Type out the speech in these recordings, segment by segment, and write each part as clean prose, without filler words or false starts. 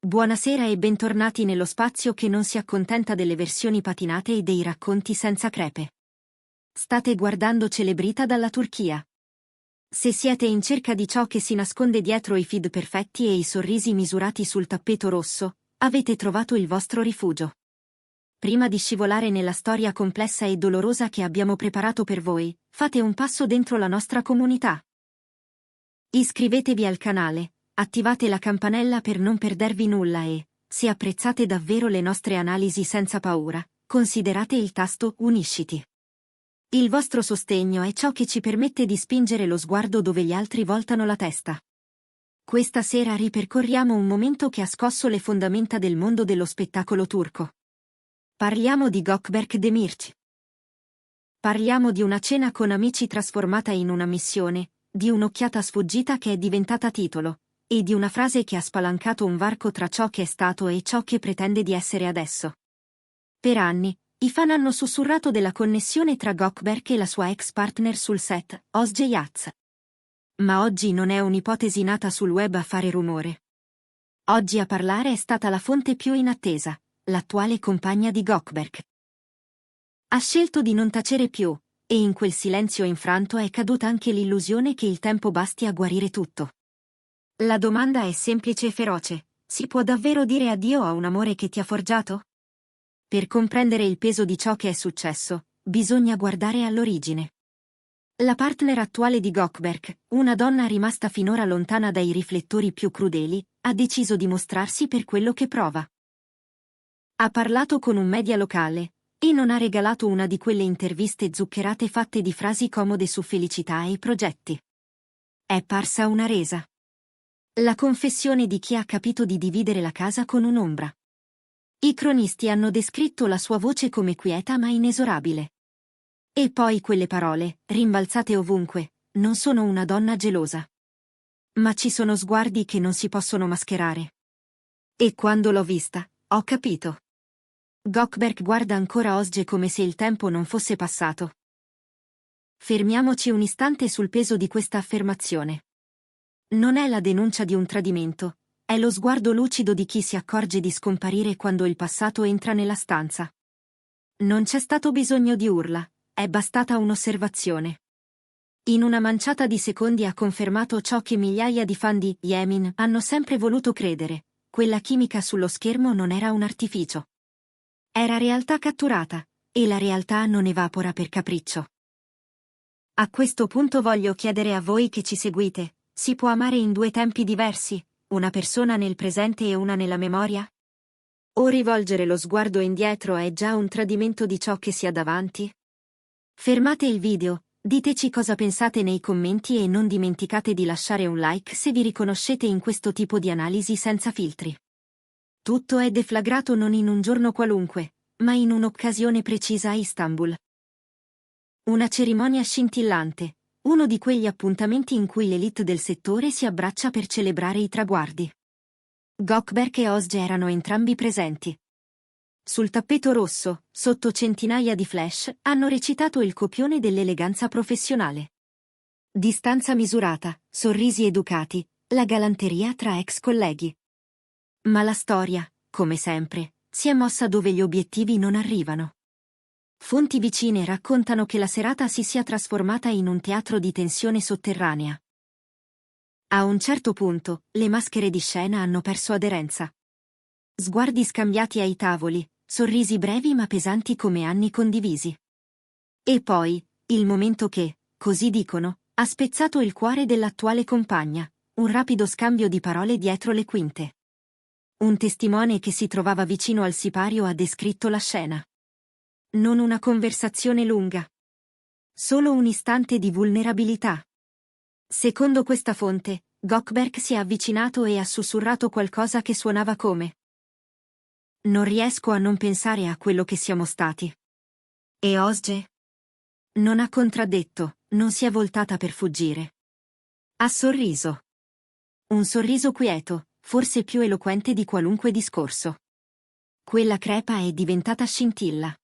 Buonasera e bentornati nello spazio che non si accontenta delle versioni patinate e dei racconti senza crepe. State guardando Celebrita dalla Turchia. Se siete in cerca di ciò che si nasconde dietro i feed perfetti e i sorrisi misurati sul tappeto rosso, avete trovato il vostro rifugio. Prima di scivolare nella storia complessa e dolorosa che abbiamo preparato per voi, fate un passo dentro la nostra comunità. Iscrivetevi al canale. Attivate la campanella per non perdervi nulla e, se apprezzate davvero le nostre analisi senza paura, considerate il tasto Unisciti. Il vostro sostegno è ciò che ci permette di spingere lo sguardo dove gli altri voltano la testa. Questa sera ripercorriamo un momento che ha scosso le fondamenta del mondo dello spettacolo turco. Parliamo di Gökberk Demirci. Parliamo di una cena con amici trasformata in una missione, di un'occhiata sfuggita che è diventata titolo, e di una frase che ha spalancato un varco tra ciò che è stato e ciò che pretende di essere adesso. Per anni, i fan hanno sussurrato della connessione tra Gökberk e la sua ex partner sul set, Özge Yağız. Ma oggi non è un'ipotesi nata sul web a fare rumore. Oggi a parlare è stata la fonte più inattesa, l'attuale compagna di Gökberk. Ha scelto di non tacere più, e in quel silenzio infranto è caduta anche l'illusione che il tempo basti a guarire tutto. La domanda è semplice e feroce: si può davvero dire addio a un amore che ti ha forgiato? Per comprendere il peso di ciò che è successo, bisogna guardare all'origine. La partner attuale di Gökberk, una donna rimasta finora lontana dai riflettori più crudeli, ha deciso di mostrarsi per quello che prova. Ha parlato con un media locale, e non ha regalato una di quelle interviste zuccherate fatte di frasi comode su felicità e progetti. È parsa una resa. La confessione di chi ha capito di dividere la casa con un'ombra. I cronisti hanno descritto la sua voce come quieta ma inesorabile. E poi quelle parole, rimbalzate ovunque: non sono una donna gelosa. Ma ci sono sguardi che non si possono mascherare. E quando l'ho vista, ho capito. Gökberk guarda ancora Özge come se il tempo non fosse passato. Fermiamoci un istante sul peso di questa affermazione. Non è la denuncia di un tradimento, è lo sguardo lucido di chi si accorge di scomparire quando il passato entra nella stanza. Non c'è stato bisogno di urla, è bastata un'osservazione. In una manciata di secondi ha confermato ciò che migliaia di fan di Yemin hanno sempre voluto credere: quella chimica sullo schermo non era un artificio. Era realtà catturata, e la realtà non evapora per capriccio. A questo punto voglio chiedere a voi che ci seguite: si può amare in due tempi diversi, una persona nel presente e una nella memoria? O rivolgere lo sguardo indietro è già un tradimento di ciò che si ha davanti? Fermate il video, diteci cosa pensate nei commenti e non dimenticate di lasciare un like se vi riconoscete in questo tipo di analisi senza filtri. Tutto è deflagrato non in un giorno qualunque, ma in un'occasione precisa a Istanbul. Una cerimonia scintillante. Uno di quegli appuntamenti in cui l'élite del settore si abbraccia per celebrare i traguardi. Gökberk e Özge erano entrambi presenti. Sul tappeto rosso, sotto centinaia di flash, hanno recitato il copione dell'eleganza professionale. Distanza misurata, sorrisi educati, la galanteria tra ex colleghi. Ma la storia, come sempre, si è mossa dove gli obiettivi non arrivano. Fonti vicine raccontano che la serata si sia trasformata in un teatro di tensione sotterranea. A un certo punto, le maschere di scena hanno perso aderenza. Sguardi scambiati ai tavoli, sorrisi brevi ma pesanti come anni condivisi. E poi, il momento che, così dicono, ha spezzato il cuore dell'attuale compagna: un rapido scambio di parole dietro le quinte. Un testimone che si trovava vicino al sipario ha descritto la scena. Non una conversazione lunga. Solo un istante di vulnerabilità. Secondo questa fonte, Gökberk si è avvicinato e ha sussurrato qualcosa che suonava come: non riesco a non pensare a quello che siamo stati. E Özge? Non ha contraddetto, non si è voltata per fuggire. Ha sorriso. Un sorriso quieto, forse più eloquente di qualunque discorso. Quella crepa è diventata scintilla.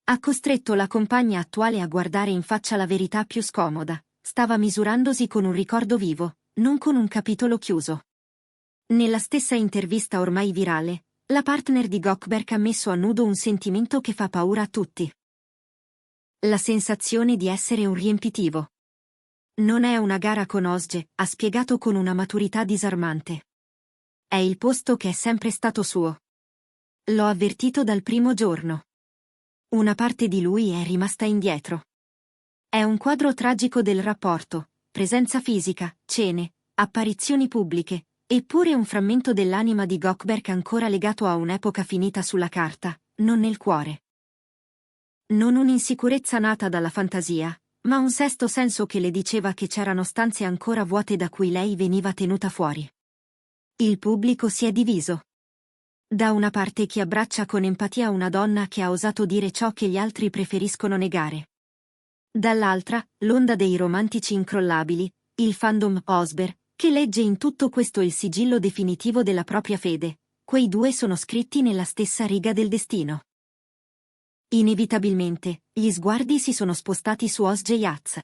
Ha costretto la compagna attuale a guardare in faccia la verità più scomoda: stava misurandosi con un ricordo vivo, non con un capitolo chiuso. Nella stessa intervista ormai virale, la partner di Gökberk ha messo a nudo un sentimento che fa paura a tutti. La sensazione di essere un riempitivo. Non è una gara con Özge, ha spiegato con una maturità disarmante. È il posto che è sempre stato suo. L'ho avvertito dal primo giorno. Una parte di lui è rimasta indietro. È un quadro tragico del rapporto, presenza fisica, cene, apparizioni pubbliche, eppure un frammento dell'anima di Gökberk ancora legato a un'epoca finita sulla carta, non nel cuore. Non un'insicurezza nata dalla fantasia, ma un sesto senso che le diceva che c'erano stanze ancora vuote da cui lei veniva tenuta fuori. Il pubblico si è diviso. Da una parte chi abbraccia con empatia una donna che ha osato dire ciò che gli altri preferiscono negare. Dall'altra, l'onda dei romantici incrollabili, il fandom Osber, che legge in tutto questo il sigillo definitivo della propria fede. Quei due sono scritti nella stessa riga del destino. Inevitabilmente, gli sguardi si sono spostati su Özge Yağız.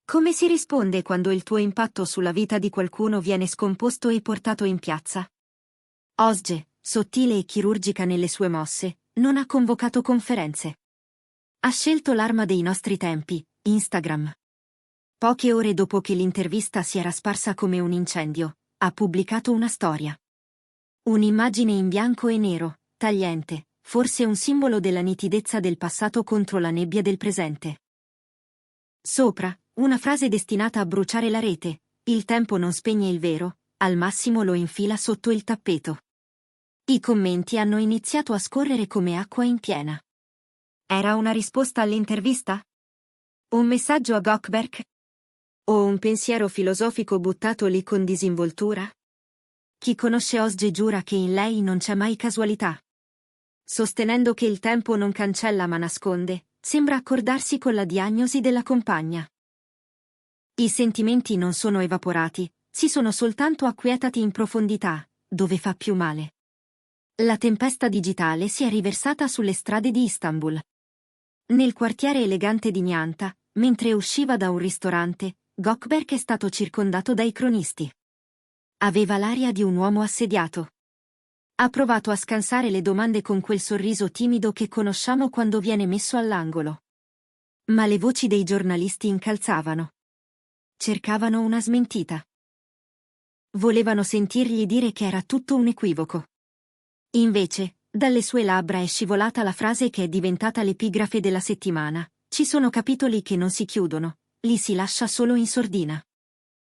Come si risponde quando il tuo impatto sulla vita di qualcuno viene scomposto e portato in piazza? Özge, sottile e chirurgica nelle sue mosse, non ha convocato conferenze. Ha scelto l'arma dei nostri tempi, Instagram. Poche ore dopo che l'intervista si era sparsa come un incendio, ha pubblicato una storia. Un'immagine in bianco e nero, tagliente, forse un simbolo della nitidezza del passato contro la nebbia del presente. Sopra, una frase destinata a bruciare la rete: il tempo non spegne il vero, al massimo lo infila sotto il tappeto. I commenti hanno iniziato a scorrere come acqua in piena. Era una risposta all'intervista? Un messaggio a Gökberk? O un pensiero filosofico buttato lì con disinvoltura? Chi conosce Özge giura che in lei non c'è mai casualità. Sostenendo che il tempo non cancella ma nasconde, sembra accordarsi con la diagnosi della compagna. I sentimenti non sono evaporati, si sono soltanto acquietati in profondità, dove fa più male. La tempesta digitale si è riversata sulle strade di Istanbul. Nel quartiere elegante di Nianta, mentre usciva da un ristorante, Gökberk è stato circondato dai cronisti. Aveva l'aria di un uomo assediato. Ha provato a scansare le domande con quel sorriso timido che conosciamo quando viene messo all'angolo. Ma le voci dei giornalisti incalzavano. Cercavano una smentita. Volevano sentirgli dire che era tutto un equivoco. Invece, dalle sue labbra è scivolata la frase che è diventata l'epigrafe della settimana: ci sono capitoli che non si chiudono, li si lascia solo in sordina.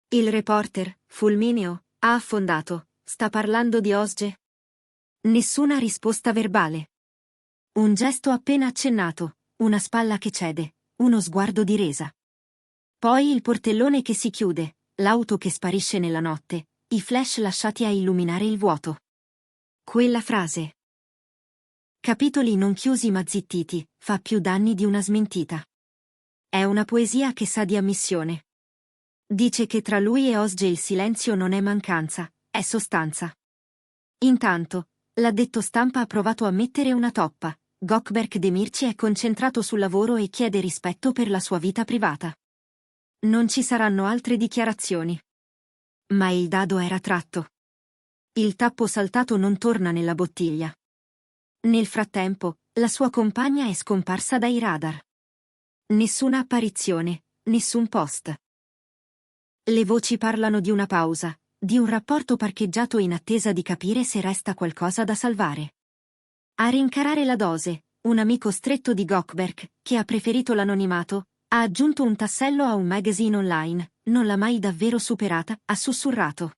Il reporter, fulmineo, ha affondato: sta parlando di Özge? Nessuna risposta verbale. Un gesto appena accennato, una spalla che cede, uno sguardo di resa. Poi il portellone che si chiude, l'auto che sparisce nella notte, i flash lasciati a illuminare il vuoto. Quella frase. Capitoli non chiusi ma zittiti, fa più danni di una smentita. È una poesia che sa di ammissione. Dice che tra lui e Özge il silenzio non è mancanza, è sostanza. Intanto, l'addetto stampa ha provato a mettere una toppa: Gökberk Demirci è concentrato sul lavoro e chiede rispetto per la sua vita privata. Non ci saranno altre dichiarazioni. Ma il dado era tratto. Il tappo saltato non torna nella bottiglia. Nel frattempo, la sua compagna è scomparsa dai radar. Nessuna apparizione, nessun post. Le voci parlano di una pausa, di un rapporto parcheggiato in attesa di capire se resta qualcosa da salvare. A rincarare la dose, un amico stretto di Gökberk, che ha preferito l'anonimato, ha aggiunto un tassello a un magazine online: non l'ha mai davvero superata, ha sussurrato.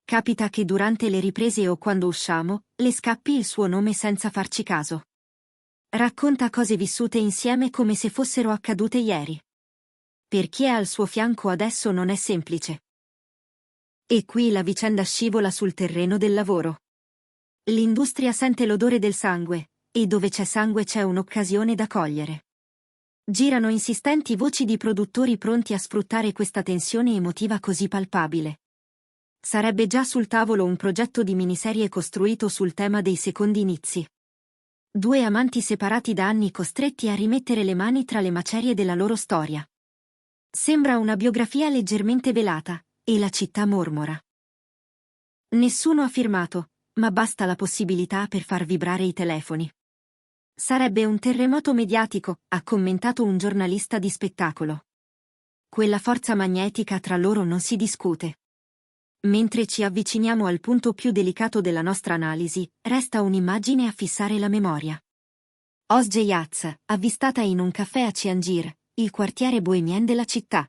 Capita che durante le riprese o quando usciamo, le scappi il suo nome senza farci caso. Racconta cose vissute insieme come se fossero accadute ieri. Per chi è al suo fianco adesso non è semplice. E qui la vicenda scivola sul terreno del lavoro. L'industria sente l'odore del sangue, e dove c'è sangue c'è un'occasione da cogliere. Girano insistenti voci di produttori pronti a sfruttare questa tensione emotiva così palpabile. Sarebbe già sul tavolo un progetto di miniserie costruito sul tema dei secondi inizi. Due amanti separati da anni costretti a rimettere le mani tra le macerie della loro storia. Sembra una biografia leggermente velata, e la città mormora. Nessuno ha firmato, ma basta la possibilità per far vibrare i telefoni. Sarebbe un terremoto mediatico, ha commentato un giornalista di spettacolo. Quella forza magnetica tra loro non si discute. Mentre ci avviciniamo al punto più delicato della nostra analisi, resta un'immagine a fissare la memoria. Osge Yaz, avvistata in un caffè a Ciangir, il quartiere bohemien della città.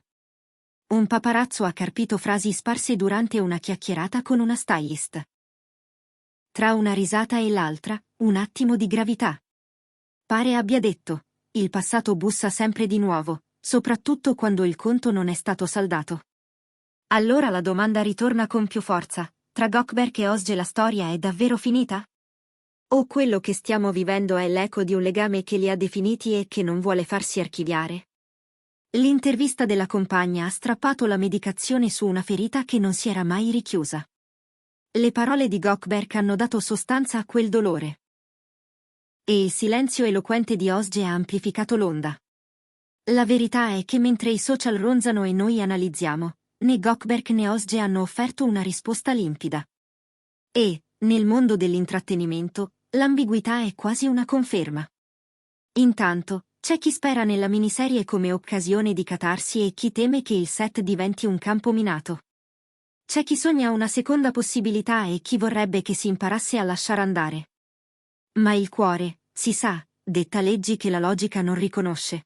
Un paparazzo ha carpito frasi sparse durante una chiacchierata con una stylist. Tra una risata e l'altra, un attimo di gravità. Pare abbia detto: il passato bussa sempre di nuovo, soprattutto quando il conto non è stato saldato. Allora la domanda ritorna con più forza: tra Gökberk e Özge la storia è davvero finita? O quello che stiamo vivendo è l'eco di un legame che li ha definiti e che non vuole farsi archiviare? L'intervista della compagna ha strappato la medicazione su una ferita che non si era mai richiusa. Le parole di Gökberk hanno dato sostanza a quel dolore. E il silenzio eloquente di Özge ha amplificato l'onda. La verità è che mentre i social ronzano e noi analizziamo, né Gökberk né Özge hanno offerto una risposta limpida. E, nel mondo dell'intrattenimento, l'ambiguità è quasi una conferma. Intanto, c'è chi spera nella miniserie come occasione di catarsi e chi teme che il set diventi un campo minato. C'è chi sogna una seconda possibilità e chi vorrebbe che si imparasse a lasciare andare. Ma il cuore, si sa, detta leggi che la logica non riconosce.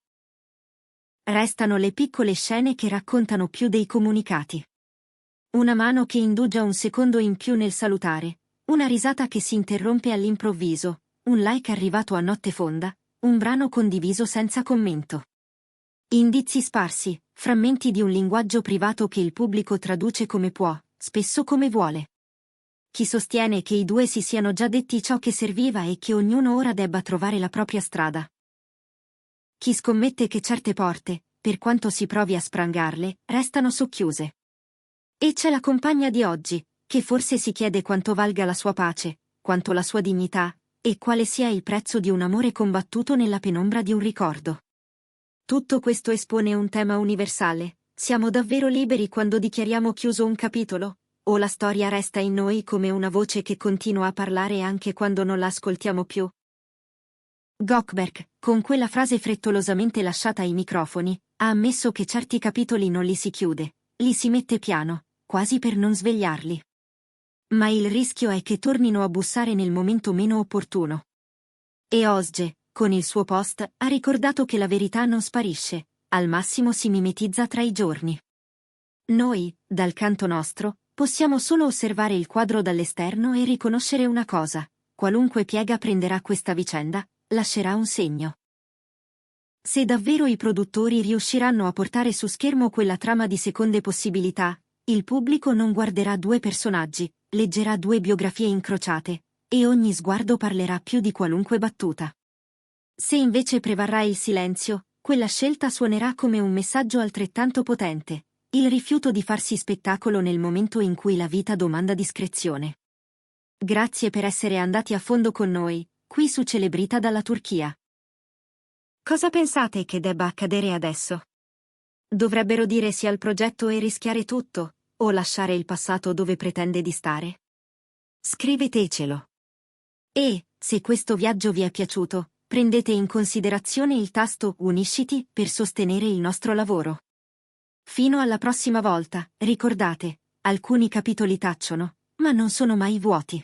Restano le piccole scene che raccontano più dei comunicati. Una mano che indugia un secondo in più nel salutare, una risata che si interrompe all'improvviso, un like arrivato a notte fonda, un brano condiviso senza commento. Indizi sparsi, frammenti di un linguaggio privato che il pubblico traduce come può, spesso come vuole. Chi sostiene che i due si siano già detti ciò che serviva e che ognuno ora debba trovare la propria strada. Chi scommette che certe porte, per quanto si provi a sprangarle, restano socchiuse. E c'è la compagna di oggi, che forse si chiede quanto valga la sua pace, quanto la sua dignità, e quale sia il prezzo di un amore combattuto nella penombra di un ricordo. Tutto questo espone un tema universale: siamo davvero liberi quando dichiariamo chiuso un capitolo? O la storia resta in noi come una voce che continua a parlare anche quando non la ascoltiamo più? Gökberk, con quella frase frettolosamente lasciata ai microfoni, ha ammesso che certi capitoli non li si chiude, li si mette piano, quasi per non svegliarli. Ma il rischio è che tornino a bussare nel momento meno opportuno. E Özge, con il suo post, ha ricordato che la verità non sparisce, al massimo si mimetizza tra i giorni. Noi, dal canto nostro, possiamo solo osservare il quadro dall'esterno e riconoscere una cosa: qualunque piega prenderà questa vicenda, lascerà un segno. Se davvero i produttori riusciranno a portare su schermo quella trama di seconde possibilità, il pubblico non guarderà due personaggi, leggerà due biografie incrociate, e ogni sguardo parlerà più di qualunque battuta. Se invece prevarrà il silenzio, quella scelta suonerà come un messaggio altrettanto potente: il rifiuto di farsi spettacolo nel momento in cui la vita domanda discrezione. Grazie per essere andati a fondo con noi, qui su Celebrita dalla Turchia. Cosa pensate che debba accadere adesso? Dovrebbero dire sì al progetto e rischiare tutto, o lasciare il passato dove pretende di stare? Scrivetecelo. E, se questo viaggio vi è piaciuto, prendete in considerazione il tasto Unisciti per sostenere il nostro lavoro. Fino alla prossima volta, ricordate, alcuni capitoli tacciono, ma non sono mai vuoti.